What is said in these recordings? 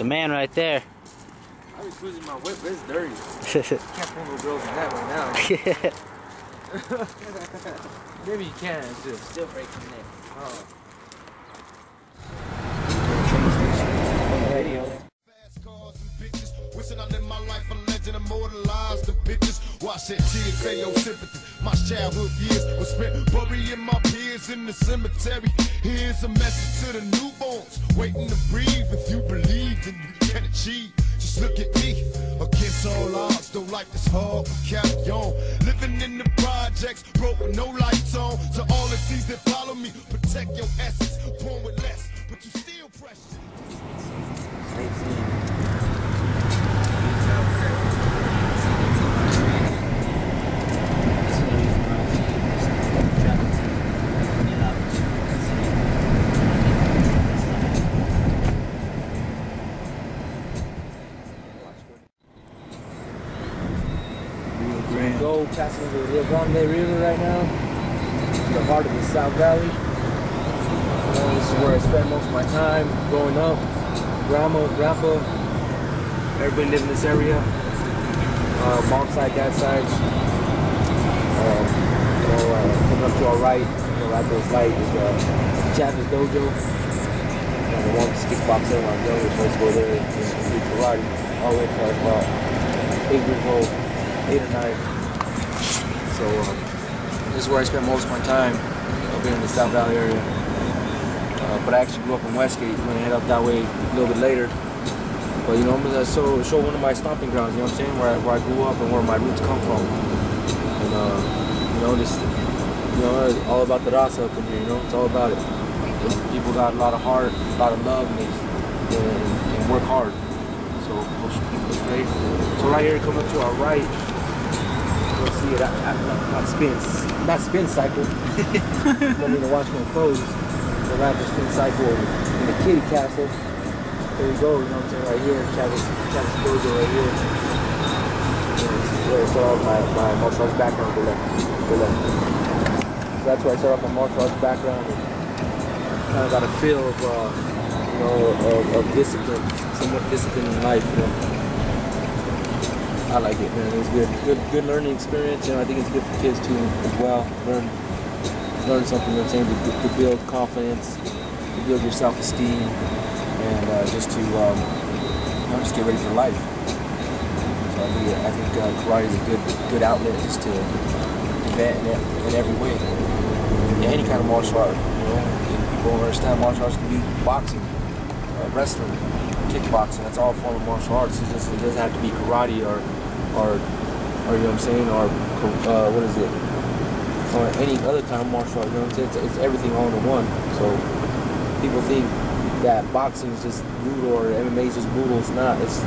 The man right there. I was losing my whip, but it's dirty. Can't pull no girls in that right now. Maybe you can, it's just Still breaking it. oh. Wishing I live my life a legend, immortalized the bitches. Watch that tears, say your sympathy. My childhood years were spent burying my peers in the cemetery. Here's a message to the newborns, waiting to breathe. If you believe, then you can achieve. Just look at me, against all odds, though life is hard, but carry on. Living in the projects, broke with no lights on. To all the seeds that follow me, protect your essence. Born with less, but you still precious. Go passing the Rio Grande River right now, the heart of the South Valley. This is where I spend most of my time growing up. Grandma, grandpa, everybody live in this area. Mom's side, dad's side. Coming up to our right, right to his light is Chavez Dojo. The one's kickboxing when I was younger, so let's go there and do karate. All the way until I was about 8 years old, 8 or 9. So this is where I spend most of my time, up in the South Valley area. But I actually grew up in Westgate. I'm gonna head up that way a little bit later. But you know, I'm gonna show one of my stomping grounds. You know what I'm saying? Where I grew up and where my roots come from. And you know, just it's all about the raza up in here. You know, it's all about it. People got a lot of heart, a lot of love, and work hard. So go straight. So right here, coming to our right. You'll see it not spin cycle. Want me to wash my clothes. So right the spin cycle in the kitty castle. There you go, you know what I'm saying, right here, Chavez Dojo right here. Where I start off my martial arts background, go left. So that's where I start off my martial arts background. And kind of got a feel of of discipline, somewhat discipline in life, you know. I like it, man. It was good learning experience. You know, I think it's good for kids too as well. Learn something. You know what I'm saying, to build confidence, to build your self-esteem, and just to just get ready for life. So I think karate is a good outlet just to vet in every way. Yeah, any kind of martial art. You know, people understand martial arts can be boxing, wrestling, kickboxing. That's all a form of martial arts. It doesn't have to be karate or you know what I'm saying, or what is it, or any other kind of martial art. You know what I'm saying? It's everything all in one. So people think that boxing is just brutal or MMA is just brutal. It's not. It's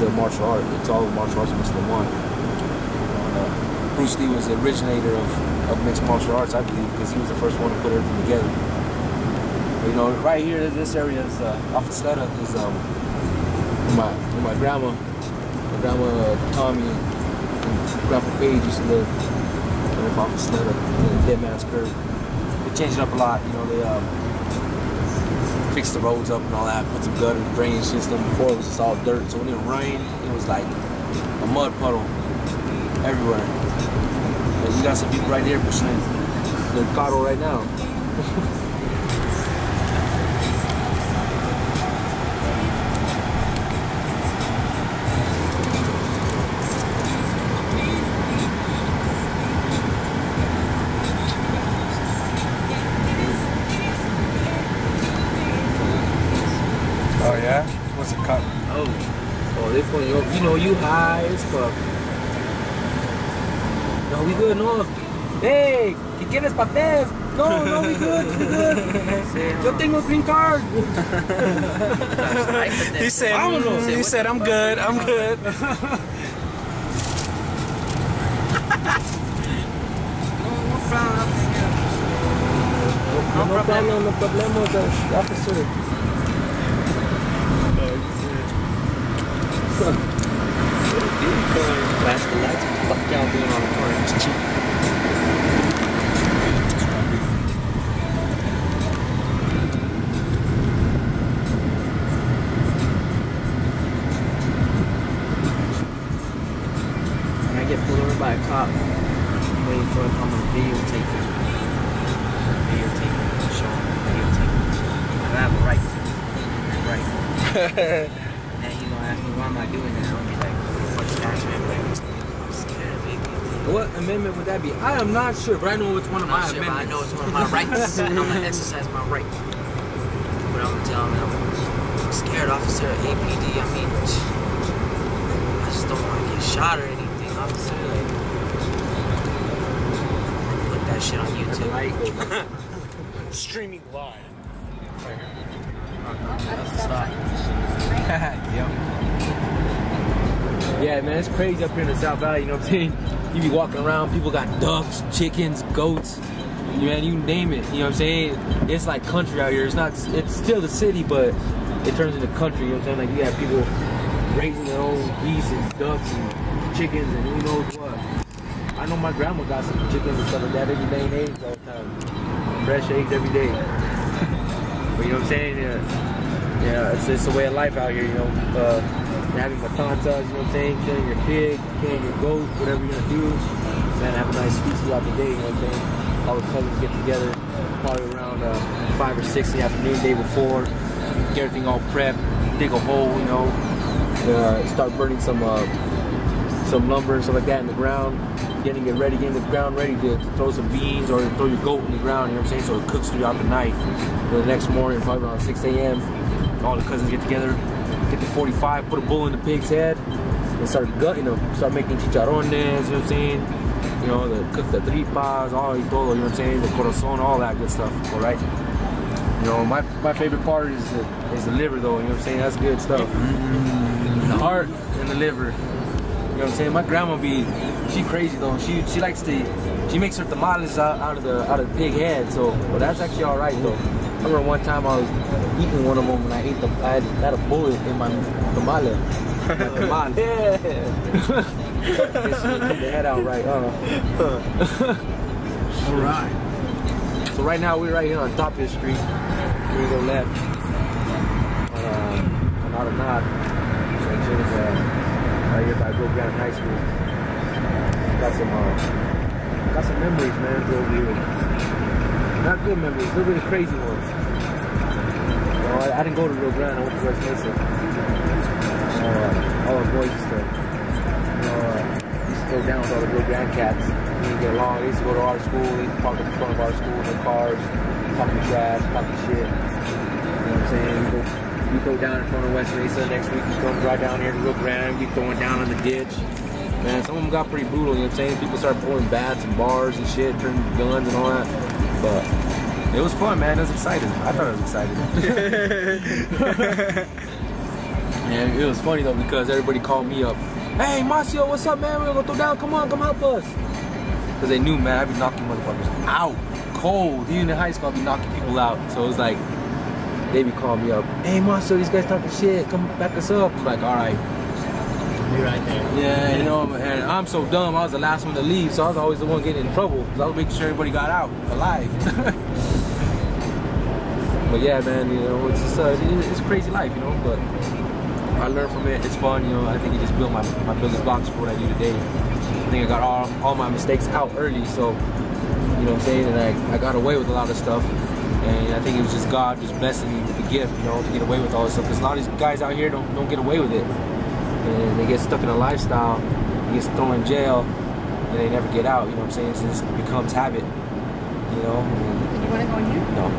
a martial art. It's all martial arts mixed in one. Bruce Lee was the originator of mixed martial arts, I believe, because he was the first one to put everything together. But, you know, right here, this area is off of Sleta is where my grandma Tommy and Grandpa Page used to live off of Sleta, Dead Man's Curve. They changed it up a lot, you know. They fixed the roads up and all that, put some gutter drainage system. Before it was just all dirt, so when it rained, it was like a mud puddle everywhere. And you got some people right here pushing their carro right now. Oh yeah? What's it cut? Oh, they pulling you up. You know you high as fuck. No, we good, no. Hey, ¿qué quieres patés? No, we good. Yo tengo green card. He said, I'm good. No problem, officer. Flash the lights. What the fuck y'all doing on the corner? It's cheap. And he gonna ask me why am I doing that? I'm gonna be like, what's that, man? Like, I'm scared, baby. What amendment would that be? I am not sure, but I know it's one of my amendments. I know it's one of my rights, and I'm gonna exercise my right. But I'm gonna tell him, I'm scared, officer. APD. I mean, I just don't want to get shot or anything, officer. Like, put that shit on YouTube. Streaming live. Stop. Yeah, man, it's crazy up here in the South Valley, you know what I'm saying? You be walking around, people got ducks, chickens, goats, man, you name it, you know what I'm saying? It's like country out here. It's still the city, but it turns into country, you know what I'm saying? Like, you have people raising their own geese and ducks and chickens and who knows what. I know my grandma got some chickens and stuff like that every day and age all the time. Fresh eggs every day. But you know what I'm saying? Yeah, it's a way of life out here, you know. Having matanzas, you know what I'm saying? Killing your pig, killing your goat, whatever you're gonna do. Man, have a nice feast throughout the day, you know what I'm saying? All the cousins get together, probably around 5 or 6 in the afternoon, day before. Get everything all prepped, dig a hole, you know. Start burning some lumber and stuff like that in the ground. Getting it ready, getting the ground ready to throw some beans or throw your goat in the ground, you know what I'm saying? So it cooks throughout the night. The next morning, probably around 6 a.m., all the cousins get together, get the 45, put a bull in the pig's head, and start gutting them, start making chicharrones, you know what I'm saying? You know, cook the tripas, all y todo, you know what I'm saying? The corazon, all that good stuff, all right? You know, my favorite part is the liver, though, you know what I'm saying? That's good stuff. The heart and the liver. You know what I'm saying? My grandma she crazy though. She likes to, she makes her tamales out of the pig head. So, but that's actually all right though. I remember one time I was eating one of them and I had a bullet in my tamale. Yeah. Guess she took the head out right. All right. So right now we're right here on top of the street. We go left on Automat. Right here by Grove Ground High School. Got some memories, man, to over here. Not good memories, a little bit of crazy ones. You know, I didn't go to Rio Grande, I went to West Mesa. All our boys used to go down with all the Rio Grande cats. We didn't get along. They used to go to our school, they used to park in front of our school in their cars, talking trash, talking shit. You know what I'm saying? We go down in front of West Mesa next week. We come right down here to Rio Grande. We throwing down in the ditch. Man, some of them got pretty brutal. You know what I'm saying? People started pulling bats and bars and shit, turning guns and all that. But it was fun, man. It was exciting. I thought it was exciting. And it was funny though because everybody called me up. Hey, Damacio, what's up, man? We're gonna go throw down. Come on, come help us. Because they knew, man, I'd be knocking motherfuckers out. Cold. Even in high school, I'd be knocking people out. So it was like, they be calling me up. Hey, Damacio, these guys talking shit. Come back us up. I'm like, all right. You're right there. Yeah, you know, and I'm so dumb. I was the last one to leave, so I was always the one getting in trouble. Because I was making sure everybody got out alive. But yeah, man, you know, it's just, it's a crazy life, you know. But I learned from it. It's fun, you know. I think it just built my biggest blocks for what I do today. I think I got all my mistakes out early, so, you know what I'm saying? And I got away with a lot of stuff. And I think it was just God just blessing me with the gift, you know, to get away with all this stuff. Because a lot of these guys out here don't get away with it. And they get stuck in a lifestyle, they get thrown in jail, and they never get out, you know what I'm saying? So it becomes habit, you know? You want to go in here? No.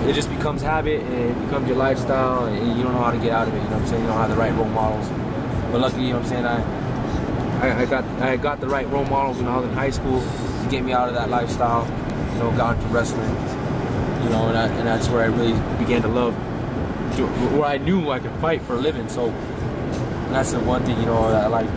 It just becomes habit, and it becomes your lifestyle, and you don't know how to get out of it, you know what I'm saying? You don't have the right role models. But luckily, you know what I'm saying, I got the right role models when I was in high school to get me out of that lifestyle, you know, got into wrestling, you know, and that's where I really began to love, where I knew I could fight for a living, so that's the one thing, you know, that I like.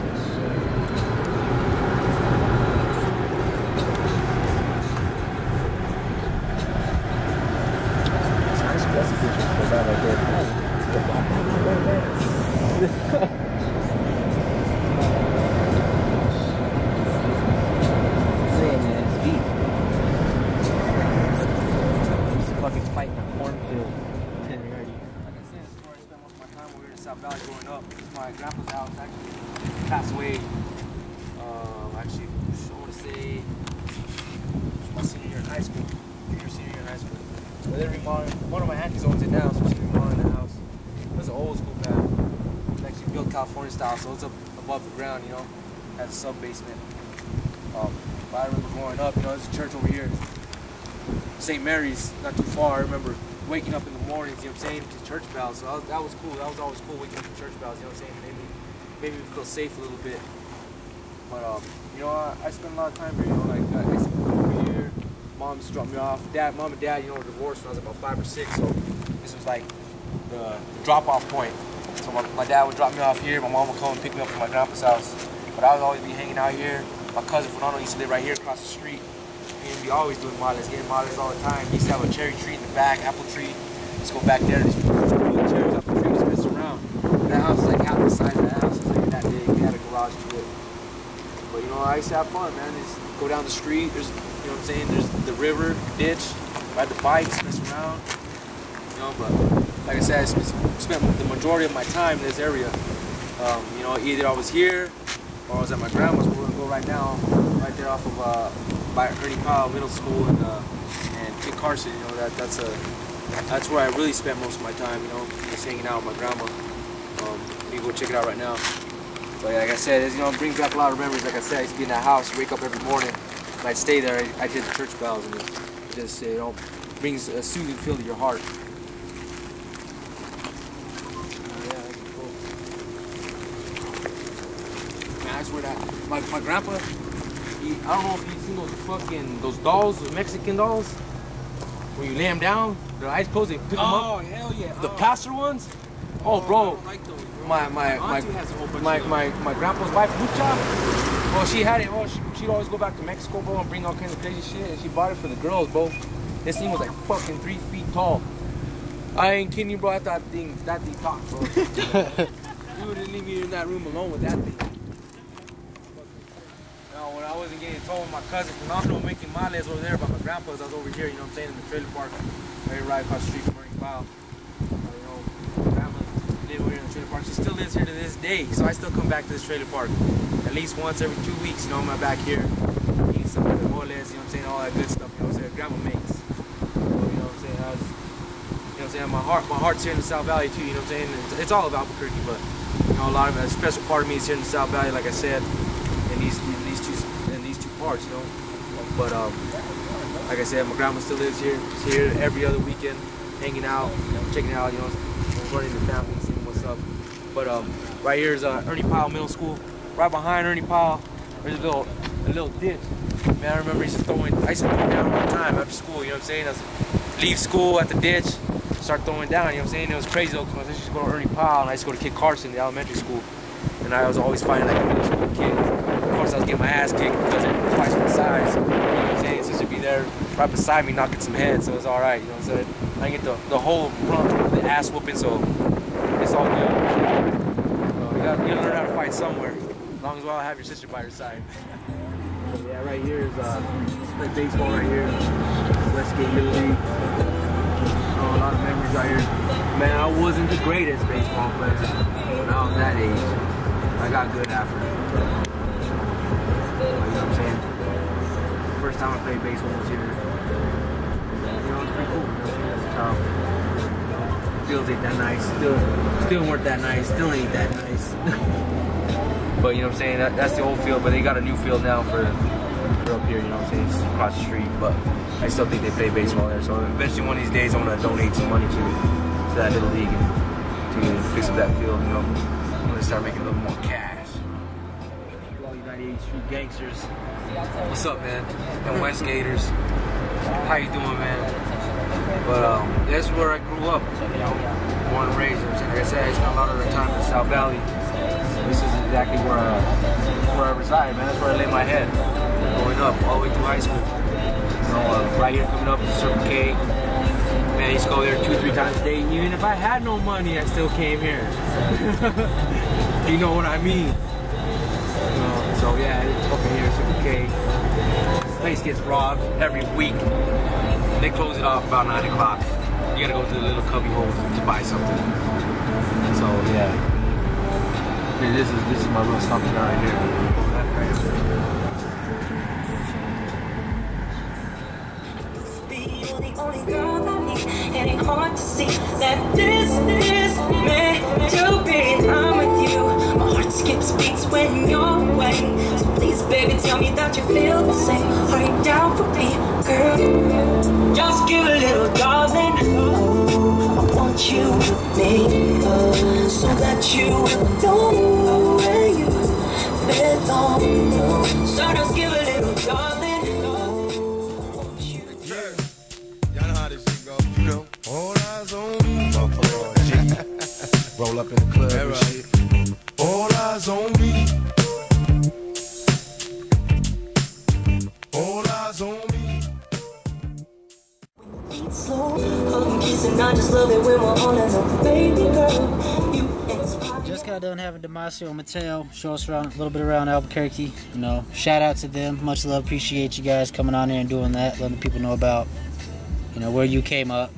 South Valley growing up. This is my grandpa's house. Actually passed away. Actually, I want to say my senior year in high school. Senior year in high school. But they're remodeling. One of my aunties owns it now, so she's remodeling the house. old school pad. It's actually built California style, so it's up above the ground, you know. Has a sub-basement. But I remember growing up, you know, there's a church over here. St. Mary's, not too far. I remember waking up in the mornings, you know what I'm saying, to church bells. So that was cool. That was always cool, waking up to church bells, you know what I'm saying. Made me feel safe a little bit. But, you know, I spent a lot of time here, you know, like, I used to come over here. Mom used to drop me off. Mom and dad, you know, were divorced when I was about 5 or 6, so this was like the drop-off point. So my dad would drop me off here, my mom would come and pick me up from my grandpa's house. But I would always be hanging out here. My cousin Fernando used to live right here across the street. He'd be always doing males, getting males all the time. He used to have a cherry tree in the back, apple tree. Let's go back there and just pull cherries off the tree, just mess around. That house is like half the size of that house. It's like that big. We had a garage to it. But you know, I used to have fun, man. Just go down the street. There's, you know what I'm saying? There's the river, ditch, ride the bikes, mess around. You know, but like I said, I spent the majority of my time in this area. You know, either I was here or I was at my grandma's. We're gonna go right now, right there off of by Ernie Powell Middle School and Kit Carson. You know, that's where I really spent most of my time. You know, just hanging out with my grandma. You go check it out right now. But like I said, you know, it brings back a lot of memories. Like I said, I used to be in that house, wake up every morning, and I'd stay there. I'd hear the church bells, and it just, you know, brings a soothing feel to your heart. I swear that my grandpa, I don't know if you've seen those dolls, those Mexican dolls, where you lay them down, their eyes closed, they pick them up. Oh, hell yeah. The plaster ones? Oh, bro. I don't like those, bro. My grandpa's wife, Lucha, well, she had it, she'd always go back to Mexico, bro, and bring all kinds of crazy shit, and she bought it for the girls, bro. This thing was like fucking 3 feet tall. I ain't kidding you, bro, that thing talked, bro. You wouldn't leave me in that room alone with that thing. When I wasn't getting told with my cousin Fernando making males over there by my grandpa's, I was over here, you know what I'm saying, in the trailer park, right across the street from Ernie Powell. You know, my grandma lived over here in the trailer park. She still lives here to this day, so I still come back to this trailer park at least once every 2 weeks, you know, I'm back here, eating some of the moles, you know what I'm saying, all that good stuff, you know what I'm saying, grandma makes. So, you know what I'm saying, you know what I'm saying, my heart's here in the South Valley too, you know what I'm saying, it's all about Albuquerque, but, you know, a special part of me is here in the South Valley, like I said, in these two parts, you know. But like I said, my grandma still lives here. She's here every other weekend, hanging out, checking out, you know, running the family, seeing what's up. But right here is Ernie Powell Middle School. Right behind Ernie Powell, there's a little ditch. Man, I remember I used to throw down all the time after school. You know what I'm saying? I'd leave school at the ditch, start throwing down. You know what I'm saying? It was crazy though, because I used to go to Ernie Powell and I used to go to Kit Carson, the elementary school, and I was always fighting like a middle school kid. Of course, I was getting my ass kicked because they're twice my size. You know what I'm saying? So she'd be there right beside me knocking some heads, so it's all right. You know what I'm saying? I get the whole brunt of the ass whooping, so it's all good. So you gotta learn how to fight somewhere, as long as you have your sister by your side. So yeah, right here is play baseball right here. Westgate Little League. A lot of memories right here. Man, I wasn't the greatest baseball player when I was that age. I got good after it. You know what I'm saying? First time I played baseball was here. You know, it's pretty cool. Fields ain't that nice. Still weren't that nice. Still ain't that nice. But you know what I'm saying? That's the old field, but they got a new field now for up here, you know what I'm saying? It's across the street, but I still think they play baseball there. So eventually one of these days I'm gonna donate some money to that little league and to fix up that field, you know. I'm gonna start making a little more cash. All you 98th Street gangsters. What's up, man? And Westgaters. How you doing, man? But that's where I grew up, you know, born and raised. You know, like I said, I spent a lot of the time in the South Valley. This is exactly where I reside, man. That's where I lay my head growing up, all the way through high school. You know, right here coming up is Circle K. Man, I used to go there 2 or 3 times a day. Even if I had no money, I still came here. You know what I mean? So yeah, up in here, Circle K. This place gets robbed every week. They close it off about 9 o'clock. You gotta go to the little cubby hole to buy something. So yeah. This is my little stomping ground right here. Be the only girl that needs, and it's hard to see that this is me. to be I'm with you. My heart skips beats when you're away. So please, baby, tell me that you feel the same. Are you down for me, girl? Just give a little darling. I want you with me, so that you know where you belong. So just give a little darling. Y'all know how this shit go, you know. All eyes on me. Roll up in the club and shit. All eyes on me. All eyes on me. Eat slow, hug and kiss, and I just love it when we're on and on, baby girl. You inspire. Just got done having Damacio and Mateo show us around a little bit around Albuquerque. You know, shout out to them. Much love. Appreciate you guys coming on there and doing that, letting people know about, you know, where you came up,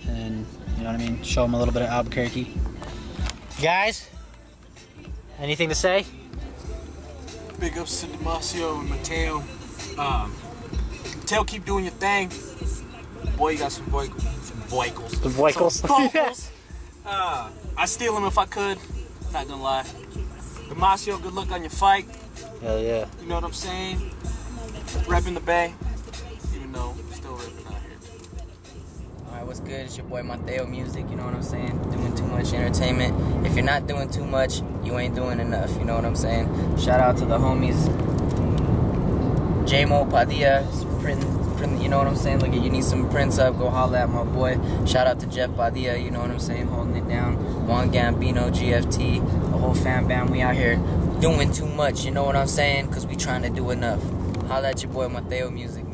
and you know what I mean. Show them a little bit of Albuquerque. Guys, anything to say? Big ups to Damacio and Mateo. Mateo, keep doing your thing. Boy, you got some vocals. The vocals. I steal him if I could. Not gonna lie. Damacio, good luck on your fight. Hell yeah. You know what I'm saying? Repping the Bay. Even though still repping out here. Alright, what's good? It's your boy Mateo Music, you know what I'm saying? Doing too much entertainment. If you're not doing too much, you ain't doing enough, you know what I'm saying? Shout out to the homies. J-Mo Padilla, print, you know what I'm saying? Look, you need some prints up, go holla at my boy. Shout out to Jeff Padilla, you know what I'm saying? Holding it down. Juan Gambino, GFT, the whole fam bam. We out here doing too much, you know what I'm saying? Because we trying to do enough. Holla at your boy Mateo Music.